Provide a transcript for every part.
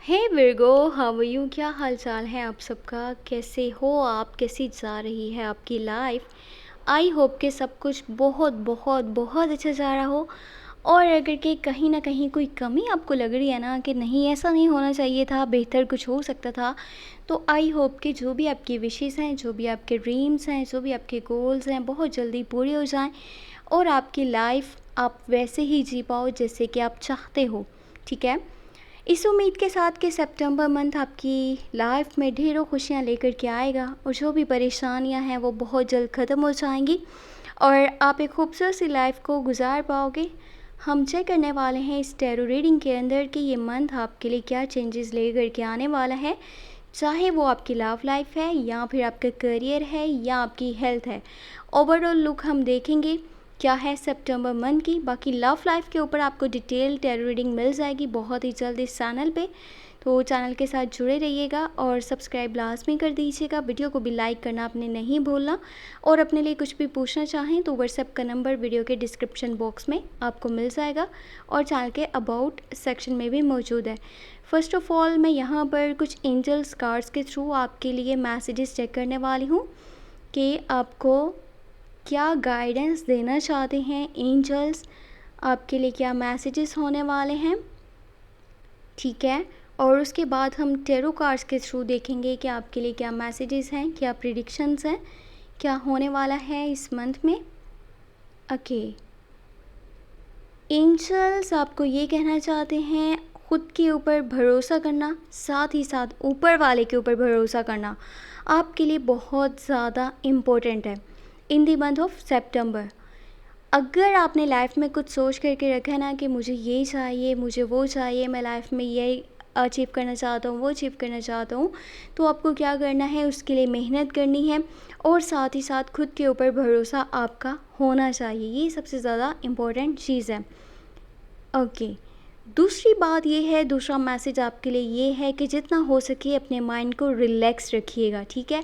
Hey Virgo, how are you? क्या हाल चाल है आप सबका? कैसे हो आप? कैसी जा रही है आपकी लाइफ? आई होप कि सब कुछ बहुत बहुत बहुत अच्छा जा रहा हो। और अगर कि कहीं ना कहीं कोई कमी आपको लग रही है ना कि नहीं ऐसा नहीं होना चाहिए था, बेहतर कुछ हो सकता था, तो आई होप कि जो भी आपकी विशेज़ हैं, जो भी आपके ड्रीम्स हैं, जो भी आपके गोल्स हैं, बहुत जल्दी पूरे हो जाएं और आपकी लाइफ आप वैसे ही जी पाओ जैसे कि आप चाहते हो। ठीक है, इस उम्मीद के साथ कि सितंबर मंथ आपकी लाइफ में ढेरों खुशियाँ लेकर के आएगा और जो भी परेशानियाँ हैं वो बहुत जल्द ख़त्म हो जाएंगी और आप एक खूबसूरत सी लाइफ को गुजार पाओगे। हम चेक करने वाले हैं इस टैरो रीडिंग के अंदर कि ये मंथ आपके लिए क्या चेंजेस लेकर के आने वाला है, चाहे वो आपकी लव लाइफ है या फिर आपका करियर है या आपकी हेल्थ है। ओवरऑल लुक हम देखेंगे क्या है सितंबर मंथ की। बाकी लव लाइफ के ऊपर आपको डिटेल टैरो रीडिंग मिल जाएगी बहुत ही जल्द इस चैनल पे, तो चैनल के साथ जुड़े रहिएगा और सब्सक्राइब लाजमी कर दीजिएगा। वीडियो को भी लाइक करना आपने नहीं भूलना और अपने लिए कुछ भी पूछना चाहें तो व्हाट्सएप का नंबर वीडियो के डिस्क्रिप्शन बॉक्स में आपको मिल जाएगा और चैनल के अबाउट सेक्शन में भी मौजूद है। फ़र्स्ट ऑफ़ ऑल मैं यहाँ पर कुछ एंजल्स कार्ड्स के थ्रू आपके लिए मैसेजेस चेक करने वाली हूँ कि आपको क्या गाइडेंस देना चाहते हैं एंजल्स, आपके लिए क्या मैसेजेस होने वाले हैं। ठीक है, और उसके बाद हम टेरो कार्ड्स के थ्रू देखेंगे कि आपके लिए क्या मैसेजेस हैं, क्या प्रिडिक्शंस हैं, क्या होने वाला है इस मंथ में। ओके, एंजल्स आपको ये कहना चाहते हैं खुद के ऊपर भरोसा करना, साथ ही साथ ऊपर वाले के ऊपर भरोसा करना आपके लिए बहुत ज़्यादा इम्पोर्टेंट है इन द मंथ ऑफ सितंबर। अगर आपने लाइफ में कुछ सोच करके रखा है ना कि मुझे ये चाहिए, मुझे वो चाहिए, मैं लाइफ में ये अचीव करना चाहता हूँ, वो अचीव करना चाहता हूँ, तो आपको क्या करना है, उसके लिए मेहनत करनी है और साथ ही साथ खुद के ऊपर भरोसा आपका होना चाहिए। ये सबसे ज़्यादा इम्पोर्टेंट चीज़ है। ओके, दूसरी बात ये है, दूसरा मैसेज आपके लिए ये है कि जितना हो सके अपने माइंड को रिलैक्स रखिएगा। ठीक है,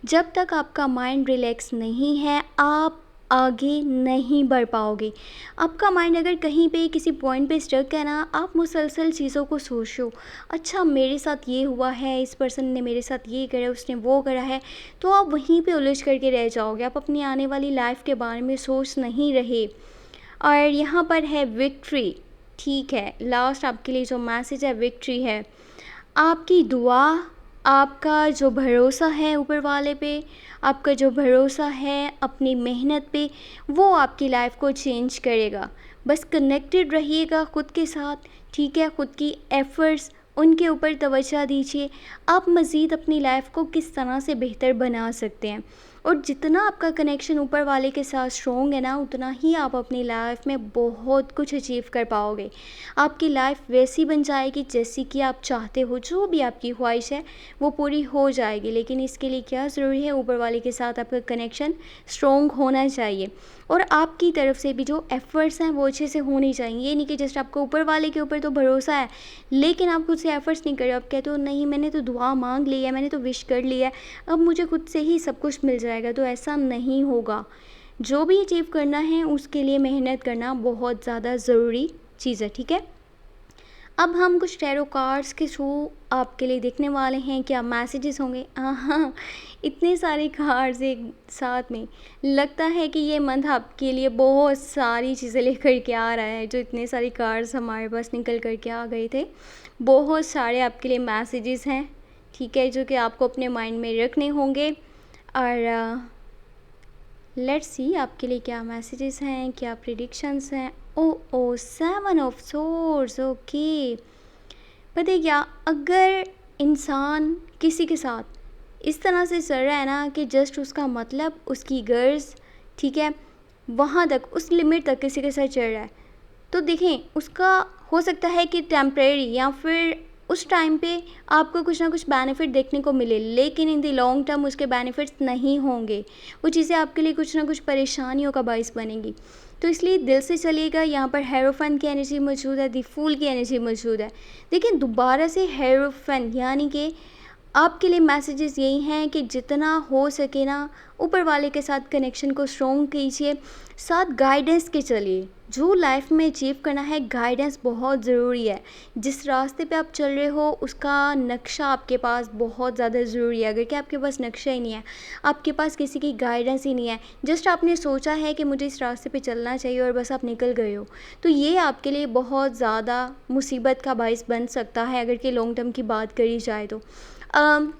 जब तक आपका माइंड रिलैक्स नहीं है आप आगे नहीं बढ़ पाओगे। आपका माइंड अगर कहीं पे किसी पॉइंट पे स्टक है ना, आप मुसलसल चीज़ों को सोचो, अच्छा मेरे साथ ये हुआ है, इस पर्सन ने मेरे साथ ये करा, उसने वो करा है, तो आप वहीं पे उलझ करके रह जाओगे। आप अपनी आने वाली लाइफ के बारे में सोच नहीं रहे। और यहाँ पर है विक्ट्री। ठीक है, लास्ट आपके लिए जो मैसेज है विक्ट्री है। आपकी दुआ, आपका जो भरोसा है ऊपर वाले पे, आपका जो भरोसा है अपनी मेहनत पे, वो आपकी लाइफ को चेंज करेगा। बस कनेक्टेड रहिएगा खुद के साथ। ठीक है, खुद की एफ़र्ट्स उनके ऊपर तवज्जो दीजिए, आप मज़ीद अपनी लाइफ को किस तरह से बेहतर बना सकते हैं। और जितना आपका कनेक्शन ऊपर वाले के साथ स्ट्रॉन्ग है ना, उतना ही आप अपनी लाइफ में बहुत कुछ अचीव कर पाओगे। आपकी लाइफ वैसी बन जाएगी जैसी कि आप चाहते हो, जो भी आपकी ख्वाहिश है वो पूरी हो जाएगी। लेकिन इसके लिए क्या ज़रूरी है, ऊपर वाले के साथ आपका कनेक्शन स्ट्रॉन्ग होना चाहिए और आपकी तरफ से भी जो एफ़र्ट्स हैं वो अच्छे से होने चाहिए। ये नहीं कि जस्ट आपको ऊपर वाले के ऊपर तो भरोसा है लेकिन आप खुद से एफ़र्ट्स नहीं कर रहे हो। आप कहते हो नहीं मैंने तो दुआ मांग ली है, मैंने तो विश कर लिया है, अब मुझे खुद से ही सब कुछ मिल जाएगा, तो ऐसा नहीं होगा। जो भी अचीव करना है उसके लिए मेहनत करना बहुत ज़्यादा ज़रूरी चीज़ है। ठीक है, अब हम कुछ टैरो कार्ड्स के थ्रू आपके लिए देखने वाले हैं क्या मैसेजेस होंगे। हाँ, इतने सारे कार्ड्स एक साथ में, लगता है कि ये मंथ आपके लिए बहुत सारी चीज़ें लेकर के आ रहा है। जो इतने सारे कार्ड्स हमारे पास निकल कर के आ गए थे, बहुत सारे आपके लिए मैसेजेस हैं। ठीक है, जो कि आपको अपने माइंड में रखने होंगे। और लेट्स सी आपके लिए क्या मैसेजेस हैं, क्या प्रिडिक्शंस हैं। ओ 7 ऑफ सोर्ड्स। ओके, पता है क्या, अगर इंसान किसी के साथ इस तरह से चल रहा है ना कि जस्ट उसका मतलब उसकी गर्ज, ठीक है, वहाँ तक उस लिमिट तक किसी के साथ चल रहा है, तो देखें उसका हो सकता है कि टेम्परेरी या फिर उस टाइम पे आपको कुछ ना कुछ बेनिफिट देखने को मिले, लेकिन इन द लॉन्ग टर्म उसके बेनिफिट्स नहीं होंगे। वो चीज़ें आपके लिए कुछ ना कुछ परेशानियों का बाइस बनेंगी। तो इसलिए दिल से चलिएगा। यहाँ पर हेरोफन की एनर्जी मौजूद है, द फूल की एनर्जी मौजूद है। देखिए दोबारा से हेरोफन, यानी कि आपके लिए मैसेजेस यही हैं कि जितना हो सके ना ऊपर वाले के साथ कनेक्शन को स्ट्रॉन्ग कीजिए, साथ गाइडेंस के चलिए। जो लाइफ में अचीव करना है, गाइडेंस बहुत ज़रूरी है। जिस रास्ते पे आप चल रहे हो उसका नक्शा आपके पास बहुत ज़्यादा ज़रूरी है। अगर कि आपके पास नक्शा ही नहीं है, आपके पास किसी की गाइडेंस ही नहीं है, जस्ट आपने सोचा है कि मुझे इस रास्ते पे चलना चाहिए और बस आप निकल गए हो, तो ये आपके लिए बहुत ज़्यादा मुसीबत का बाइस बन सकता है अगर कि लॉन्ग टर्म की बात करी जाए तो। अम,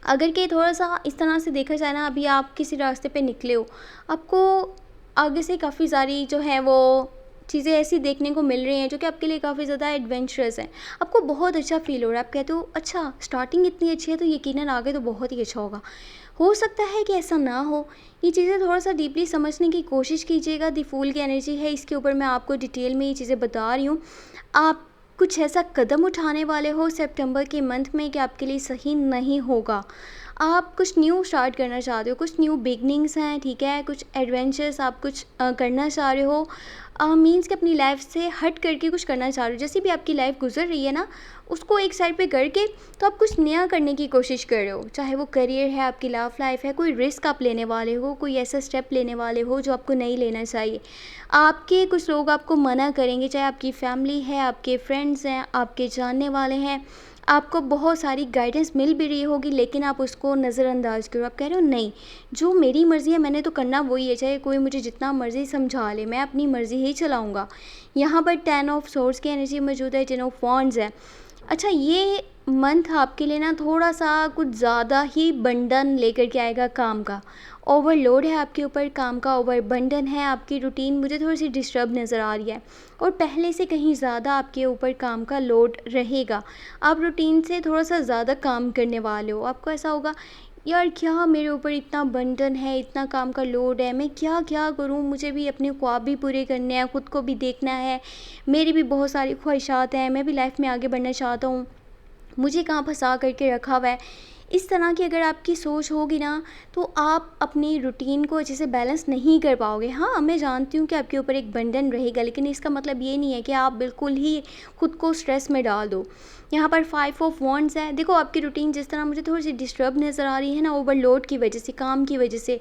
अगर कि थोड़ा-सा इस तरह से देखा जाए ना, अभी आप किसी रास्ते पे निकले हो, आपको आगे से काफ़ी सारी जो है वो चीज़ें ऐसी देखने को मिल रही हैं जो कि आपके लिए काफ़ी ज़्यादा एडवेंचरस हैं। आपको बहुत अच्छा फ़ील हो रहा है, आप कहते हो अच्छा स्टार्टिंग इतनी अच्छी है तो यकीनन आगे तो बहुत ही अच्छा होगा। हो सकता है कि ऐसा ना हो, ये चीज़ें थोड़ा-सा डीपली समझने की कोशिश कीजिएगा। द फूल की एनर्जी है, इसके ऊपर मैं आपको डिटेल में ये चीज़ें बता रही हूँ। आप कुछ ऐसा कदम उठाने वाले हो सितंबर के मंथ में कि आपके लिए सही नहीं होगा। आप कुछ न्यू स्टार्ट करना चाहते हो, कुछ न्यू बिगनिंग्स हैं, ठीक है? कुछ एडवेंचर्स आप कुछ करना चाह रहे हो, मीन्स कि अपनी लाइफ से हट करके कुछ करना चाह रहे हो। जैसे भी आपकी लाइफ गुजर रही है ना, उसको एक साइड पे करके तो आप कुछ नया करने की कोशिश कर रहे हो। चाहे वो करियर है, आपकी लव लाइफ है, कोई रिस्क आप लेने वाले हो, कोई ऐसा स्टेप लेने वाले हो जो आपको नहीं लेना चाहिए। आपके कुछ लोग आपको मना करेंगे, चाहे आपकी फैमिली है, आपके फ्रेंड्स हैं, आपके जानने वाले हैं। आपको बहुत सारी गाइडेंस मिल भी रही होगी, लेकिन आप उसको नज़रअंदाज करो। आप कह रहे हो नहीं, जो मेरी मर्ज़ी है मैंने तो करना वही है, चाहे कोई मुझे जितना मर्ज़ी समझा ले, मैं अपनी मर्ज़ी ही चलाऊँगा। यहाँ पर 10 ऑफ सोर्ड्स की एनर्जी मौजूद है, 10 ऑफ वांड्स है। अच्छा, ये मंथ आपके लिए ना थोड़ा-सा कुछ ज़्यादा ही बंडन लेकर के आएगा काम का। ओवरलोड है आपके ऊपर काम का, ओवरबर्डन है, आपकी रूटीन मुझे थोड़ी-सी डिस्टर्ब नज़र आ रही है और पहले से कहीं ज़्यादा आपके ऊपर काम का लोड रहेगा। आप रूटीन से थोड़ा-सा ज़्यादा काम करने वाले हो। आपको ऐसा होगा, यार क्या मेरे ऊपर इतना बर्डन है, इतना काम का लोड है, मैं क्या-क्या करूँ? मुझे भी अपने ख्वाब भी पूरे करने हैं, खुद को भी देखना है, मेरी भी बहुत सारी ख्वाहिशात हैं, मैं भी लाइफ में आगे बढ़ना चाहता हूँ। मुझे कहाँ फँसा करके रखा हुआ है। इस तरह की अगर आपकी सोच होगी ना, तो आप अपनी रूटीन को अच्छे से बैलेंस नहीं कर पाओगे। हाँ, मैं जानती हूँ कि आपके ऊपर एक बर्डन रहेगा, लेकिन इसका मतलब ये नहीं है कि आप बिल्कुल ही खुद को स्ट्रेस में डाल दो। यहाँ पर 5 ऑफ वांड्स है। देखो, आपकी रूटीन जिस तरह मुझे थोड़ी-सी डिस्टर्ब नज़र आ रही है ना, ओवरलोड की वजह से, काम की वजह से,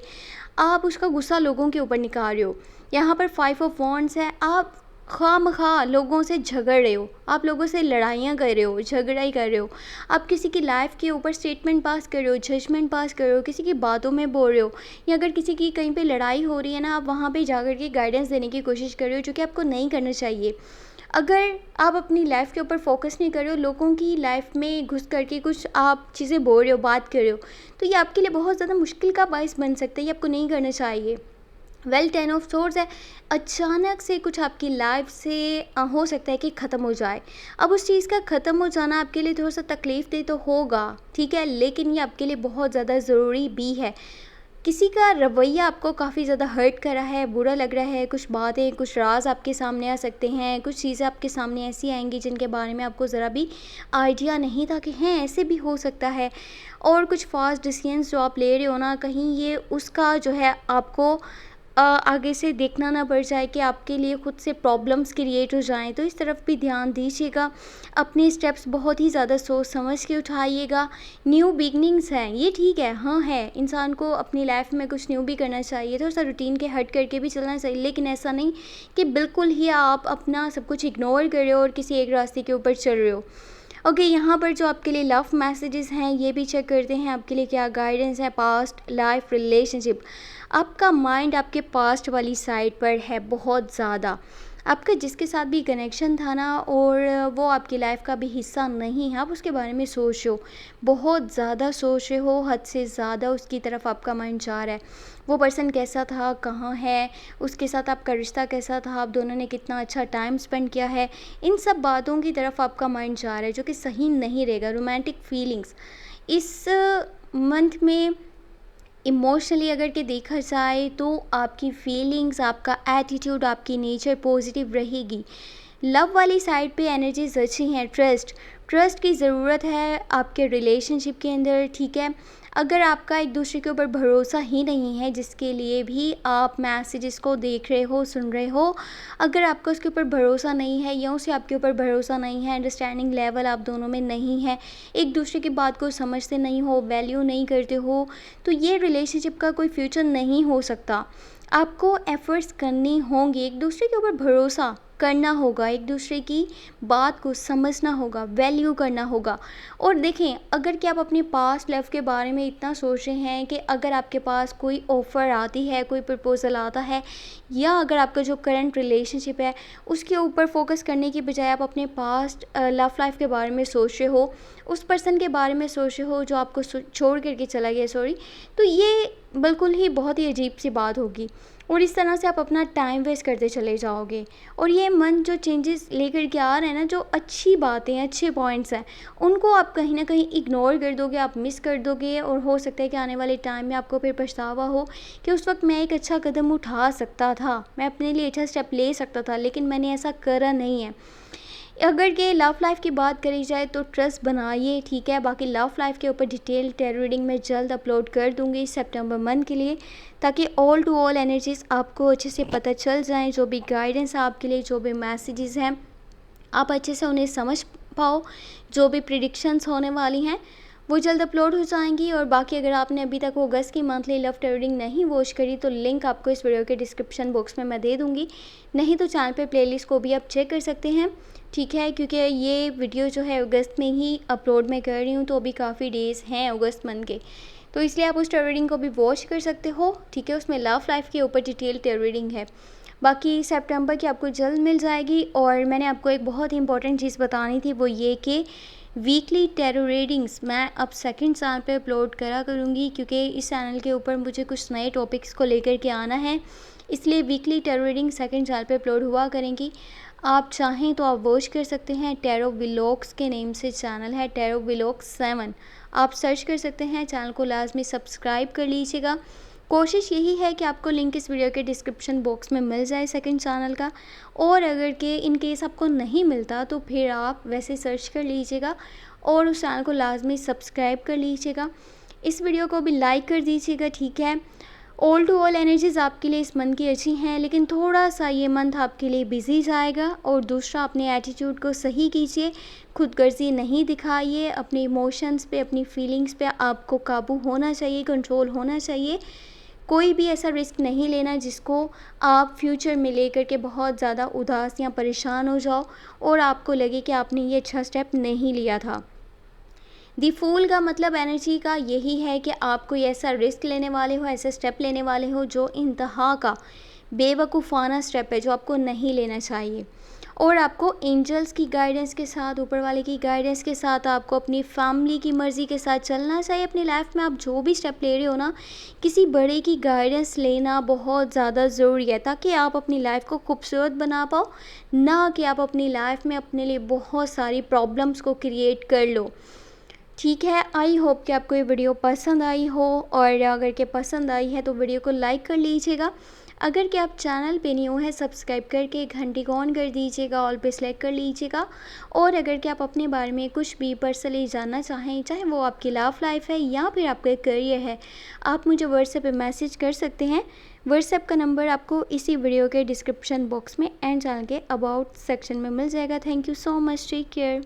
आप उसका गुस्सा लोगों के ऊपर निकाल रहे हो। यहाँ पर 5 ऑफ वांड्स है, आप खामखा लोगों से झगड़ रहे हो, आप लोगों से लड़ाइयाँ कर रहे हो, झगड़ा ही कर रहे हो। आप किसी की लाइफ़ के ऊपर स्टेटमेंट पास कर रहे हो, जजमेंट पास कर रहे हो, किसी की बातों में बोल रहे हो, या अगर किसी की कहीं पे लड़ाई हो रही है ना, आप वहाँ पे जाकर के गाइडेंस देने की कोशिश कर रहे हो, जो कि आपको नहीं करना चाहिए। अगर आप अपनी लाइफ़ के ऊपर फोकस नहीं कर रहे हो, लोगों की लाइफ़ में घुस करके कुछ आप चीज़ें बोल रहे हो, बात कर रहे हो, तो ये आपके लिए बहुत ज़्यादा मुश्किल का बायस बन सकता है, ये आपको नहीं करना चाहिए। वेल, 10 ऑफ सोर्ड्स है। अचानक से कुछ आपकी लाइफ से हो सकता है कि ख़त्म हो जाए। अब उस चीज़ का ख़त्म हो जाना आपके लिए थोड़ा-सा तकलीफ़ दे तो होगा, ठीक है? लेकिन ये आपके लिए बहुत ज़्यादा ज़रूरी भी है। किसी का रवैया आपको काफ़ी ज़्यादा हर्ट कर रहा है, बुरा लग रहा है, कुछ बातें, कुछ राज़ आपके सामने आ सकते हैं, कुछ चीज़ें आपके सामने ऐसी आएँगी जिनके बारे में आपको ज़रा भी आइडिया नहीं था कि हैं, ऐसे भी हो सकता है। और कुछ फ़ास्ट डिसीज़न्स जो आप ले रहे हो ना, कहीं ये उसका जो है आपको आगे से देखना ना पड़ जाए कि आपके लिए खुद से प्रॉब्लम्स क्रिएट हो जाएँ, तो इस तरफ भी ध्यान दीजिएगा। अपने स्टेप्स बहुत ही ज़्यादा सोच समझ के उठाइएगा। न्यू बिगिनिंग्स हैं, ये ठीक है, हाँ है, इंसान को अपनी लाइफ में कुछ न्यू भी करना चाहिए, थोड़ा-सा रूटीन के हट करके भी चलना चाहिए, लेकिन ऐसा नहीं कि बिल्कुल ही आप अपना सब कुछ इग्नोर कर रहे हो और किसी एक रास्ते के ऊपर चल रहे हो। ओके, यहाँ पर जो आपके लिए लव मैसेजेस हैं, ये भी चेक करते हैं आपके लिए क्या गाइडेंस है। पास्ट लाइफ रिलेशनशिप, आपका माइंड आपके पास्ट वाली साइड पर है बहुत ज़्यादा। आपका जिसके साथ भी कनेक्शन था ना, और वो आपकी लाइफ का भी हिस्सा नहीं है, आप उसके बारे में सोच रहे हो, बहुत ज़्यादा सोच रहे हो, हद से ज़्यादा उसकी तरफ आपका माइंड जा रहा है। वो पर्सन कैसा था, कहाँ है, उसके साथ आपका रिश्ता कैसा था, आप दोनों ने कितना अच्छा टाइम स्पेंड किया है, इन सब बातों की तरफ आपका माइंड जा रहा है, जो कि सही नहीं रहेगा। रोमांटिक फीलिंग्स इस मंथ में इमोशनली अगर के देखा जाए तो आपकी फीलिंग्स, आपका एटीट्यूड, आपकी नेचर पॉजिटिव रहेगी। लव वाली साइड पे एनर्जीज अच्छी हैं। ट्रस्ट, ट्रस्ट की ज़रूरत है आपके रिलेशनशिप के अंदर, ठीक है? अगर आपका एक दूसरे के ऊपर भरोसा ही नहीं है, जिसके लिए भी आप मैसेजेस को देख रहे हो, सुन रहे हो, अगर आपका उसके ऊपर भरोसा नहीं है, या उसे आपके ऊपर भरोसा नहीं है, अंडरस्टैंडिंग लेवल आप दोनों में नहीं है, एक दूसरे की बात को समझते नहीं हो, वैल्यू नहीं करते हो, तो ये रिलेशनशिप का कोई फ्यूचर नहीं हो सकता। आपको एफ़र्ट्स करने होंगे, एक दूसरे के ऊपर भरोसा करना होगा, एक दूसरे की बात को समझना होगा, वैल्यू करना होगा। और देखें, अगर कि आप अपने पास्ट लाइफ़ के बारे में इतना सोच रहे हैं कि अगर आपके पास कोई ऑफ़र आती है, कोई प्रपोज़ल आता है, या अगर आपका जो करंट रिलेशनशिप है उसके ऊपर फ़ोकस करने की बजाय आप अपने पास्ट लव लाइफ़ के बारे में सोच रहे हो, उस पर्सन के बारे में सोच रहे हो जो आपको छोड़ कर के चला गया, सॉरी, तो ये बिल्कुल ही बहुत ही अजीब सी बात होगी। और इस तरह से आप अपना टाइम वेस्ट करते चले जाओगे। और ये मन जो चेंजेस लेकर के आ रहे हैं ना, जो अच्छी बातें हैं, अच्छे पॉइंट्स हैं, उनको आप कहीं ना कहीं इग्नोर कर दोगे, आप मिस कर दोगे। और हो सकता है कि आने वाले टाइम में आपको फिर पछतावा हो कि उस वक्त मैं एक अच्छा कदम उठा सकता था, मैं अपने लिए अच्छा स्टेप ले सकता था, लेकिन मैंने ऐसा करा नहीं है। अगर के लव लाइफ की बात करी जाए तो ट्रस्ट बनाइए, ठीक है। बाकी लव लाइफ के ऊपर डिटेल टैरो रीडिंग मैं जल्द अपलोड कर दूंगी सितंबर मंथ के लिए, ताकि ऑल टू ऑल एनर्जीज़ आपको अच्छे से पता चल जाएं। जो भी गाइडेंस आपके लिए, जो भी मैसेजेस हैं, आप अच्छे से उन्हें समझ पाओ। जो भी प्रिडिक्शंस होने वाली हैं वो जल्द अपलोड हो जाएंगी। और बाकी अगर आपने अभी तक अगस्त की मंथली लव टैरो रीडिंग नहीं वॉच करी तो लिंक आपको इस वीडियो के डिस्क्रिप्शन बॉक्स में मैं दे दूँगी, नहीं तो चैनल पे प्लेलिस्ट को भी आप चेक कर सकते हैं, ठीक है। क्योंकि ये वीडियो जो है अगस्त में ही अपलोड मैं कर रही हूँ, तो अभी काफ़ी डेज़ हैं अगस्त मंथ के, तो इसलिए आप उस टैरो रीडिंग को भी वॉच कर सकते हो, ठीक है। उसमें लव लाइफ के ऊपर डिटेल टैरो रीडिंग है। बाकी सितंबर की आपको जल्द मिल जाएगी। और मैंने आपको एक बहुत ही इंपॉर्टेंट चीज़ बतानी थी, वो ये कि वीकली टैरो रीडिंग्स मैं अब सेकंड चैनल पे अपलोड करा करूँगी, क्योंकि इस चैनल के ऊपर मुझे कुछ नए टॉपिक्स को लेकर के आना है, इसलिए weekly tarot reading second channel पे अपलोड हुआ करेंगी। आप चाहें तो आप वॉच कर सकते हैं। टैरो व्लॉग्स के नेम से चैनल है, टैरो व्लॉग्स 7, आप सर्च कर सकते हैं। चैनल को लाजमी सब्सक्राइब कर लीजिएगा। कोशिश यही है कि आपको लिंक इस वीडियो के डिस्क्रिप्शन बॉक्स में मिल जाए सेकंड चैनल का। और अगर के इन केस आपको नहीं मिलता तो फिर आप वैसे सर्च कर लीजिएगा और उस चैनल को लाजमी सब्सक्राइब कर लीजिएगा। इस वीडियो को भी लाइक कर दीजिएगा, ठीक है। ऑल टू ऑल एनर्जीज़ आपके लिए इस मंथ की अच्छी हैं, लेकिन थोड़ा सा ये मंथ आपके लिए बिजी जाएगा। और दूसरा, अपने एटीट्यूड को सही कीजिए, खुदगर्जी नहीं दिखाइए, अपने इमोशंस पे, अपनी फीलिंग्स पे आपको काबू होना चाहिए, कंट्रोल होना चाहिए। कोई भी ऐसा रिस्क नहीं लेना जिसको आप फ्यूचर में लेकर के बहुत ज़्यादा उदास या परेशान हो जाओ और आपको लगे कि आपने ये अच्छा स्टेप नहीं लिया था। दी फूल का मतलब एनर्जी का यही है कि आप कोई ऐसा रिस्क लेने वाले हो, ऐसा स्टेप लेने वाले हो जो इंतहा का बेवकूफ़ाना स्टेप है, जो आपको नहीं लेना चाहिए। और आपको एंजल्स की गाइडेंस के साथ, ऊपर वाले की गाइडेंस के साथ, आपको अपनी फैमिली की मर्ज़ी के साथ चलना चाहिए। अपनी लाइफ में आप जो भी स्टेप ले रहे हो ना, किसी बड़े की गाइडेंस लेना बहुत ज़्यादा ज़रूरी है, ताकि आप अपनी लाइफ को खूबसूरत बना पाओ, ना कि आप अपनी लाइफ में अपने लिए बहुत सारी प्रॉब्लम्स को क्रिएट कर लो, ठीक है। आई होप कि आपको ये वीडियो पसंद आई हो, और अगर के पसंद आई है तो वीडियो को लाइक कर लीजिएगा। अगर कि आप चैनल पे न्यू है, सब्सक्राइब करके घंटी को ऑन कर दीजिएगा, ऑल पे सेलेक्ट कर लीजिएगा। और अगर कि आप अपने बारे में कुछ भी पर्सनली जानना चाहें, चाहे वो आपकी लव लाइफ है या फिर आपका करियर है, आप मुझे व्हाट्सएप पे मैसेज कर सकते हैं। व्हाट्सएप का नंबर आपको इसी वीडियो के डिस्क्रिप्शन बॉक्स में एंड चैनल के अबाउट सेक्शन में मिल जाएगा। Thank you so much, take care.